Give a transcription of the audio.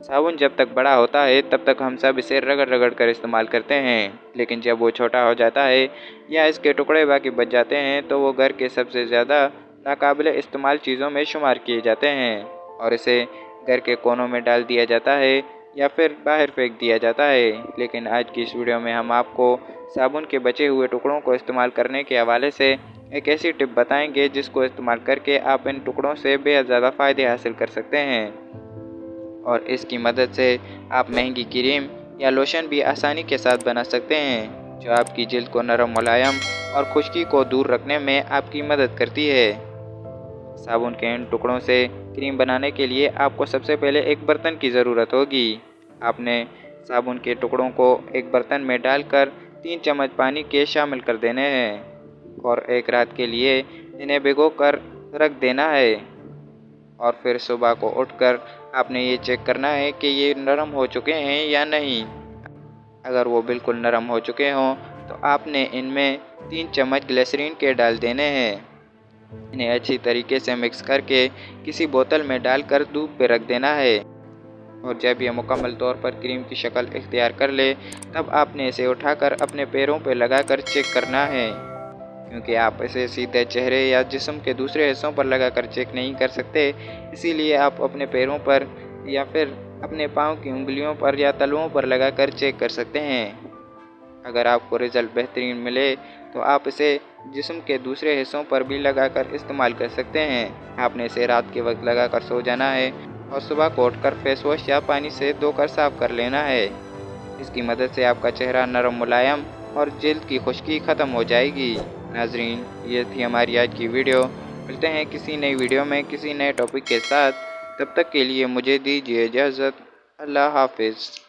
साबुन जब तक बड़ा होता है तब तक हम सब इसे रगड़ रगड़ कर इस्तेमाल करते हैं, लेकिन जब वो छोटा हो जाता है या इसके टुकड़े बाकी बच जाते हैं तो वो घर के सबसे ज़्यादा नाकाबिले इस्तेमाल चीज़ों में शुमार किए जाते हैं और इसे घर के कोनों में डाल दिया जाता है या फिर बाहर फेंक दिया जाता है। लेकिन आज की इस वीडियो में हम आपको साबुन के बचे हुए टुकड़ों को इस्तेमाल करने के हवाले से एक ऐसी टिप बताएंगे जिसको इस्तेमाल करके आप इन टुकड़ों से बेहद ज़्यादा फ़ायदे हासिल कर सकते हैं और इसकी मदद से आप महंगी क्रीम या लोशन भी आसानी के साथ बना सकते हैं, जो आपकी जिल्द को नरम, मुलायम और खुश्की को दूर रखने में आपकी मदद करती है। साबुन के इन टुकड़ों से क्रीम बनाने के लिए आपको सबसे पहले एक बर्तन की ज़रूरत होगी। आपने साबुन के टुकड़ों को एक बर्तन में डालकर 3 चम्मच पानी के शामिल कर देने हैं और एक रात के लिए इन्हें भिगोकर रख देना है और फिर सुबह को उठकर आपने ये चेक करना है कि ये नरम हो चुके हैं या नहीं। अगर वो बिल्कुल नरम हो चुके हों तो आपने इनमें 3 चम्मच ग्लिसरीन के डाल देने हैं। इन्हें अच्छी तरीके से मिक्स करके किसी बोतल में डालकर धूप पे रख देना है और जब यह मुकम्मल तौर पर क्रीम की शक्ल इख्तियार कर ले तब आपने इसे उठाकर अपने पैरों पर लगाकर चेक करना है, क्योंकि आप इसे सीधे चेहरे या जिस्म के दूसरे हिस्सों पर लगाकर चेक नहीं कर सकते। इसीलिए आप अपने पैरों पर या फिर अपने पाँव की उंगलियों पर या तलुओं पर लगाकर चेक कर सकते हैं। अगर आपको रिज़ल्ट बेहतरीन मिले तो आप इसे जिस्म के दूसरे हिस्सों पर भी लगाकर इस्तेमाल कर सकते हैं। आपने इसे रात के वक्त लगाकर सो जाना है और सुबह को उठकर फेस वॉश या पानी से धोकर साफ कर लेना है। इसकी मदद से आपका चेहरा नरम, मुलायम और जिल्द की खुश्की ख़त्म हो जाएगी। नाज़रीन, ये थी हमारी आज की वीडियो। मिलते हैं किसी नई वीडियो में किसी नए टॉपिक के साथ। तब तक के लिए मुझे दीजिए इजाज़त। अल्लाह हाफ़िज़।